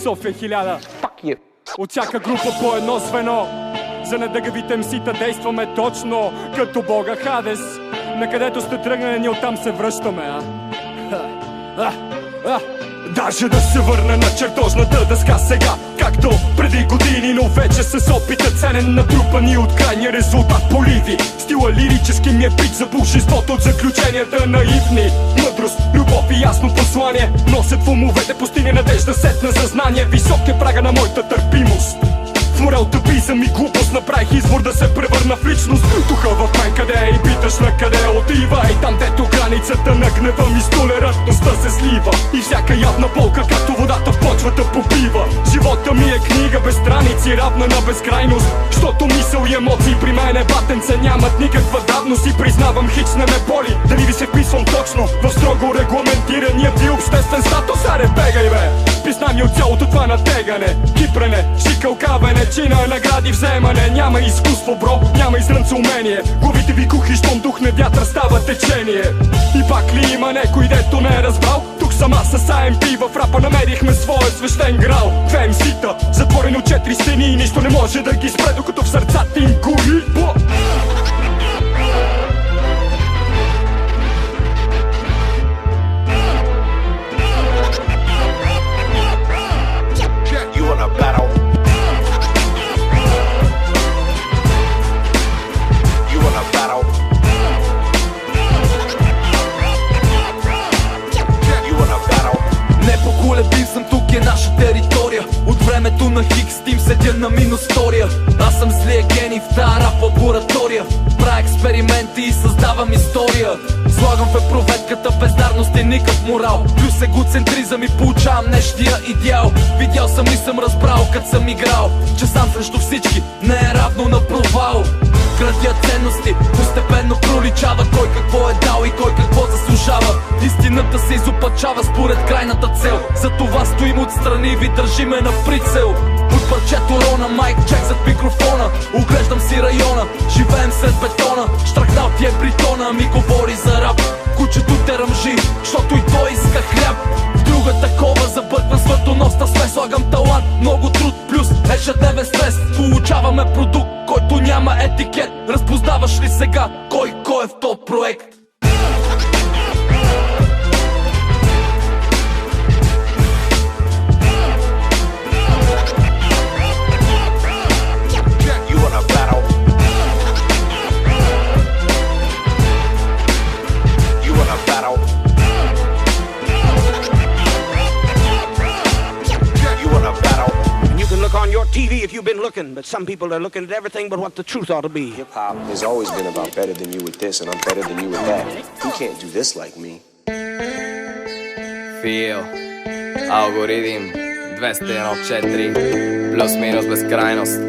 София 1000. От всяка група по едно звено. За недъгавите мсита действаме точно като бога Хадес. Накъдето сте тръгнали, ние оттам се връщаме, Даже да се върна на чертожната дъска сега, както преди години, но вече с опита ценен натрупани от крайния резултат поливи. Стила лирически ми е бит за божеството от заключенията наивни. Мъдрост, любов и ясно послание носят в умовете пустиня надежда, сетна за знание. Висок е прага на моята търпимост. В моралтъпизъм и глупост направих избор да се превърна в личност. Духа в мен къде е и питаш на къде отива. И там дето границата на гнева ми с толерантността се слива. И всяка явна болка както водата в почвата попива. Живота ми е книга без страници, равна на безкрайност. Щото мисъл и емоции при мене батенца нямат никаква давност. И признавам хич не ме боли, дали ви се вписвам точно в строго регламентирания ви обществен статус. Аре бегай бе, признам ми от цялото това натегане, кипрене, шикалкавене, чина, награди, вземане. Няма изкуство, бро, няма изрънца умение. Главите ви кухи, щом духне вятър, става течение. И пак ли има някой, дето не е разбрал? Тук сама с AMP в рапа намерихме своя свещен грал. Две МС-та, затворени от 4 стени и нищо не може да ги спре, докато в сърцата им гори. Тук е наша територия. От времето на Хикс Тим седя на минус втория. Аз съм злия гений в тая рап лаборатория. Правя експерименти и създавам история. Слагам в епроветката бездарност и никакъв морал. Плюс егоцентризъм и получавам нещия идеал. Видял съм и съм разбрал, като съм играл, че сам срещу всички не е равно на провал. Градя ценности, постепенно проличава кой какво е дал и кой какво заслужава. Истината се изопачава според крайната цел. Затова стоим отстрани и ви държиме на прицел. От парчето рона, майк чек зад микрофона. Оглеждам си района, живеем сред бетона. Штрахнал ти е бритона, ми говори за рап. Кучето те ръмжи, защото и той иска хляб. В друга такова забърквам смъртоносна смес. Слагам талант, много труд плюс ежедневен стрес. Получаваме продукт, който няма етикет. Разпознаваш ли сега кой е в топ проект? On your TV if you've been looking, but some people are looking at everything but what the truth ought to be. Hip-hop has always been about better than you with this and I'm better than you with that. You can't do this like me. Фил, алгоритм 201.4 плюс-минус безкрайност.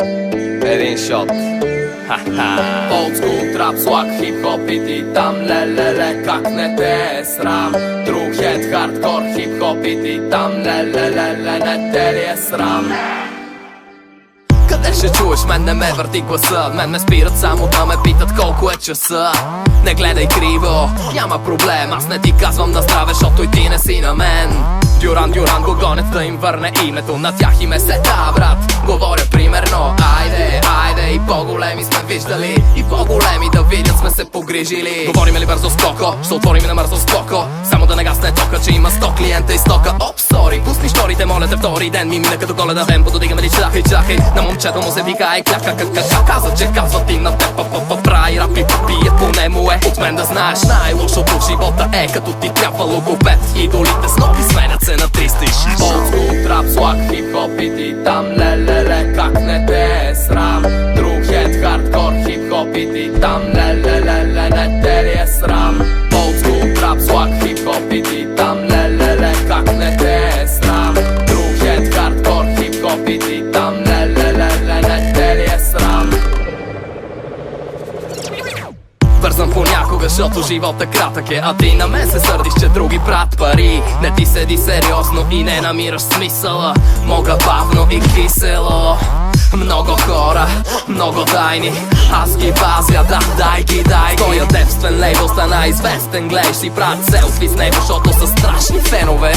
Един шот. Old school, trap, swag, hip-hop и ти там. Ле-ле-ле, как не те е срам. True head, hardcore, hip-hop и ти там. Ле-ле-ле, не те ли е срам. Къде ще чуеш, мен не ме върти гласа. Мен ме спират само да ме питат колко е часа. Не гледай криво, няма проблем. Аз не ти казвам да здраве, защото и ти не си на мен. Дюран го гонят да им върне името. На тях име се да, брат. Говоря примерно, айде. И по-големи сме виждали, и по-големи да видят сме се погрижили. Говорим ли бързо скоко, ще отворим на мързо скоко. Само да не гасне тока, че има 100 клиента и стока. Оп, сори, пусни шторите, моля те, втори ден ми мина като Коледа. Темпото дигаме ли чакай. На момчето му се вика и кляка. Каза, че казват и на теб. Прави рап и пият, поне му е от мен да знаеш. Най-лошото в живота е като ти трябва логопед. Идолите с ноги сменят се на 360. Old school, trap, swag, hip-hop и ти там. Ле-ле-ле, как не те е срам. True head, hardcore, hip-hop и ти там. Ле-ле-ле, не те ли е срам. Old school, trap, swag, hip-hop и ти там. Ле-ле-ле, как не те е срам. True head, hardcore, hip-hop и ти там. Ле-ле-ле, не те ли е срам. Бързам понякога, защото живота кратък е. А ти на мен се сърдиш, че други брат пари. Не ти седи сериозно и не намираш смисъла. Мога бавно и кисело. Много хора, много тайни, аз ги пазя, да, дай ги. Тоя девствен лейбъл стана известен, гледаш си правят селфи с него, защото са страшни фенове.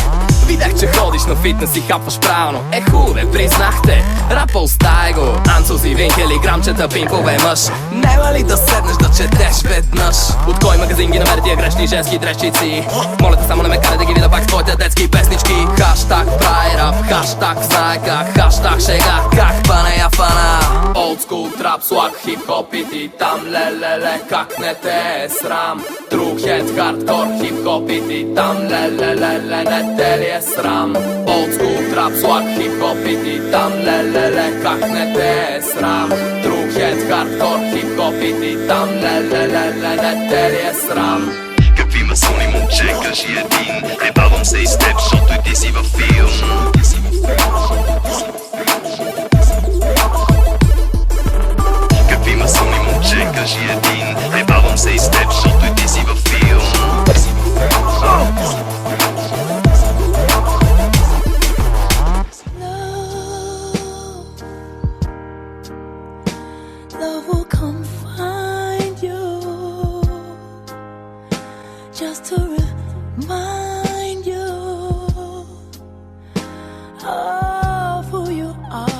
Видях, че ходиш на фитнес и хапваш правилно. Хубаве, признахте, рапъл стай го. Анцузи, винкели, грамчета, пимпове мъж. Нема ли да седнеш да четеш веднъж? От кой магазин ги намери тия грешни женски дрещици? Моля те, само не ме карай да ги видя пак с твоите детски песнички. Хаштаг прави рап, хаштаг знае как, хаштаг шега, как па не я фана. Олдскул, трап, слаг, хип-хоп и ти там, ле-ле-ле, как не те е срам. Тру хед, хардкор, хип-хоп и ти там, ле-ле-ле-ле, не те ли е срам. Олдскул, трап, слаг, хип-хоп и ти там, ле-ле-ле, как не те е срам. Тру хед, хардкор, хип-хоп и ти там, ле-ле-ле-ле, не те ли е срам. Какви масони, момче, кажи един. Ебавам се и с теб, защото и ти си във филм. Какви масони, момче, кажи един. Ебавам се и с теб, защото и ти си във филм. Love will come find you, just to remind you of who you are.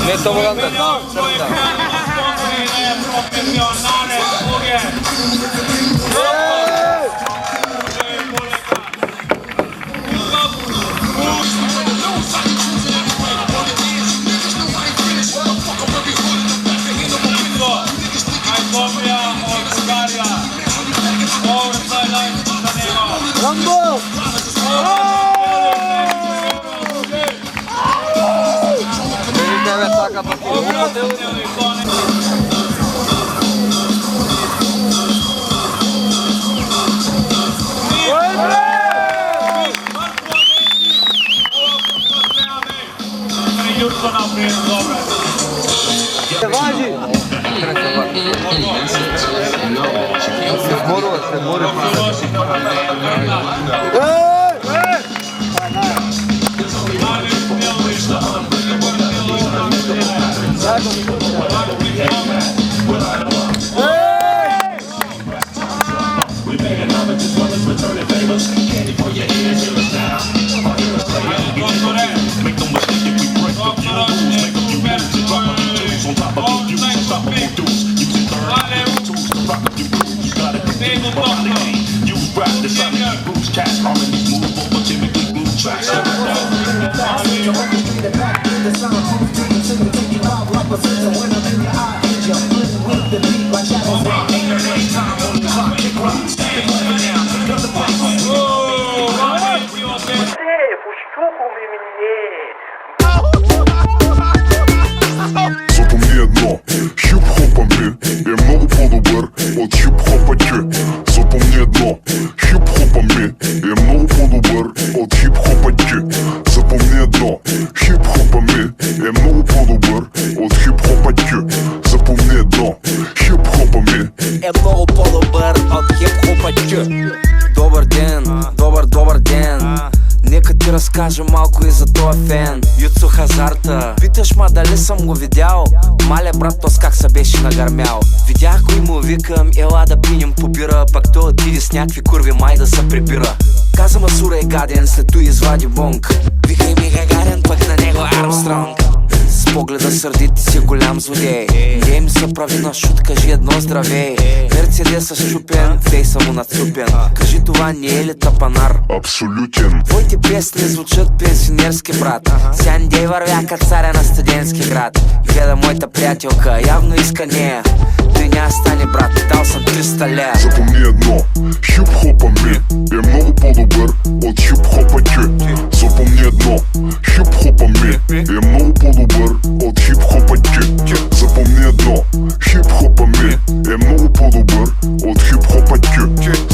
Не tobogán, The sound, take it to the top, represent when I'm in your eye. разкажа малко и за тоя фен Юцо Хазарта. Питаш ма дали съм го видял? Мале брат, тос как се беше нагърмял. Видях го и му викам, ела да пинем по бира. Пак той отиде с някакви курви, май да се прибира. Каза Масура е гаден, след той извади бонк. Викай ми Гагарин, пък на него Армстронг. С погледа сърдит си голям злодей. Ей ми се прави на шут, кажи едно здравей. Мерцедес е щупен, фейса му нацупен. Кажи това не е ли тапанар? Абсолютен. Твоите песни звучат пенсионерски, брат. Сяндей вървя ка царя на студентски град. Гледа моята приятелка, явно иска нея. Той няма стане, брат, дал съм 300 лея. Запомни едно, хип-хопа ми е много по-добър от хип-хопа ти. Запомни едно, хип-хопа ми е много по-добър от хип-хопа ти. Запомни едно, хип-хопа ми е много по-добър от хип-хопа ти.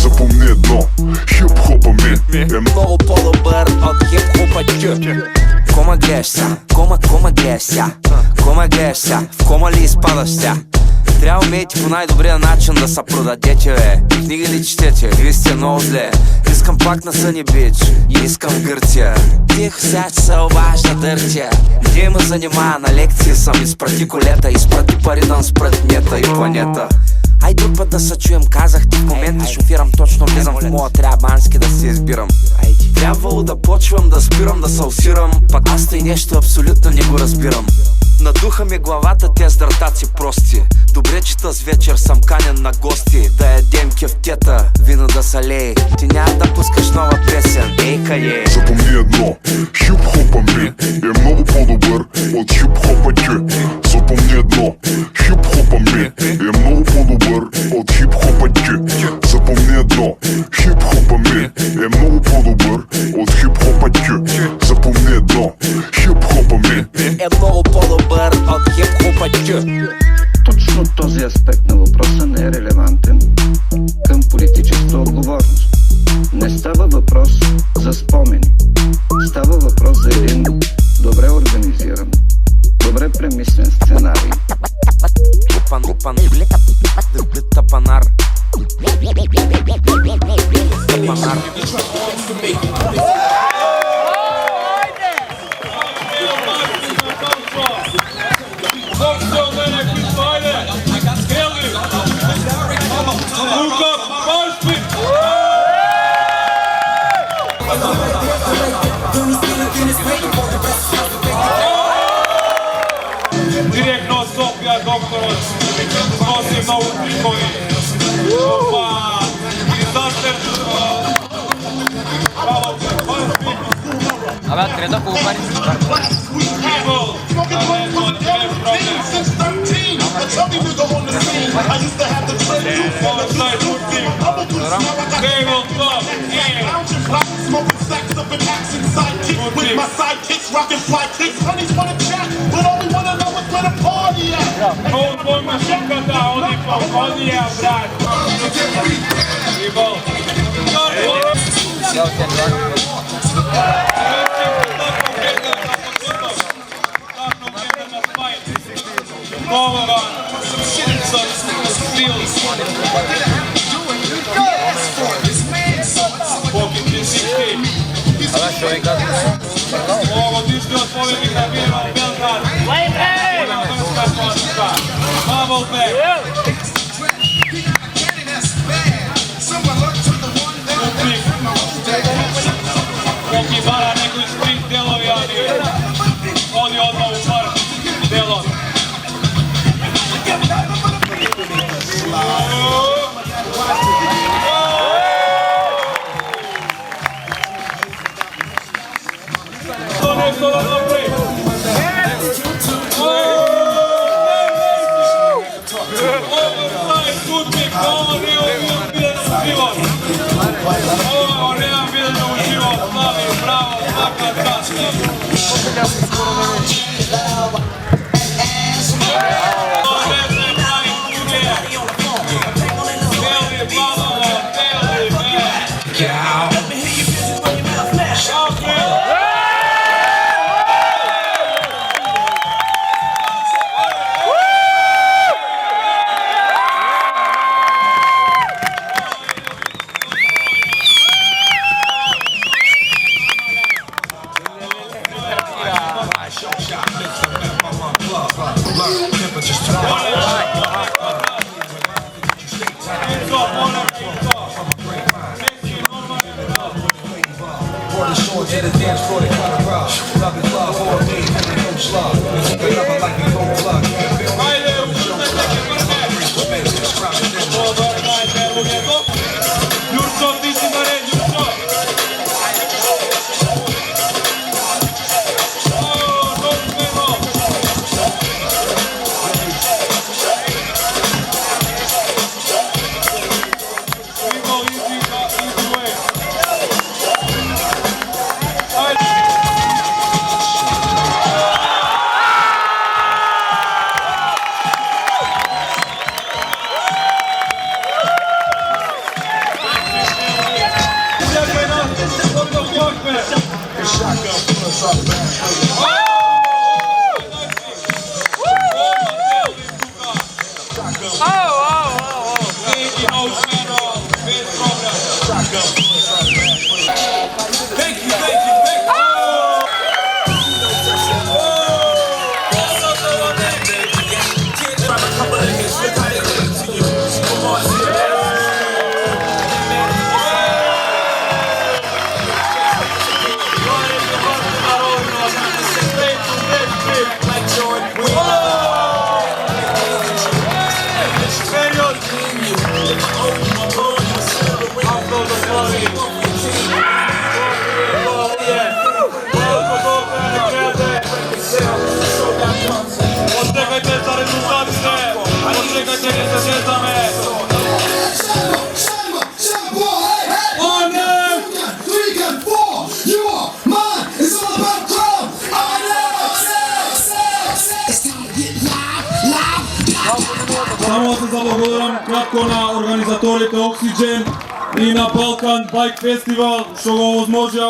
Запомни едно, хип-хопа ми е много по-добър от хип-хопа ти. Кома гледаш ся, кома гледаш ся, кома гледаш ся, в кома ли изпадаш ся? Трябва умеете по най-добрия начин да се продадете, бе. Книги ли четете? Вие сте много зле. Искам пак на Съни Бич и искам в Гърция. Тихо сега, че се обажда дъртя. Где ме занимава на лекции съм. Изпрати колета, изпрати пари да спратнета и планета. Ай друг път да се чуем, казах ти. В момента шофирам, точно влизам в моя трябански да се избирам. Трябвало да почвам да спирам, да се усирам. Пак аз тъй нещо абсолютно не го разбирам. Надуха ми главата те здратаци прости. Добре, че тъс вечер съм канен на гости. Да ядем кефтета, вино да са лей. Ти няма да пускаш нова песен, ей къде? Запомни едно, хип-хопа ми е много по-добър от хип-хопа ти. Запомни едно, хип-хопа ми е много по-добър от хип-хопа ти. Запомни едно, хип-хопа ми е много по-добър от хип-хопа ти. Запомни едно, хип-хопа ми е много по-добър от хип-хопа ти. Точно този аспект на въпроса не е релевантен към политическа отговорност. Не става въпрос за спомени. Става въпрос за един добре организиран, добре премислен сценарий. Тапанар. Direktno od Sofija Doktorov snosi mnogo klikovi. Opa, disaster. Bravo, Abia, trebuie da cu bani. With my sidekicks, rockin' fly kicks, honeys wanna chat, but all we wanna know is where the party at. Много по-машинка, да, они я, брат. Ебал. Нового Ovo tišti od pobjednika Mirno Belgrad. Bubbleback. Upnik. Koki bara neko iz sprint delovi, ali odi odmah u park delom. To nešto da napravi. Oversize Kutnik, ovo nije bilo na život. Ovo nema bilo na život. Slavi, bravo, svaka čast. Ajde, ušute neke prve. Dobar, dajte, evo njego. Jurčo, ti si na red, Jurčo. Počekajte za rezultatite, počekajte gdje se sjetame. Само да се заблагодарам кратко на организаторите Oxygen и на Balkan Bike Festival што го овозможија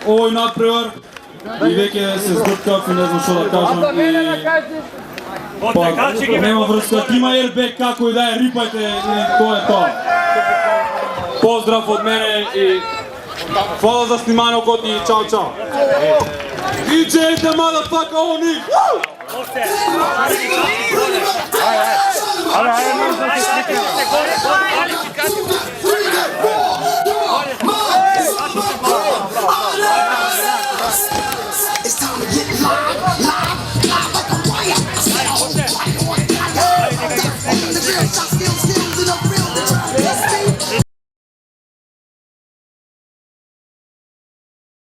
овој надпревар. И веќе се збркав и не знам што да кажам. Па, нема врска, има airbag како и да е, рипајте и тоа е тоа. Поздрав од мене и фала за снимањето и чао чао. DJ the motherfucker on it!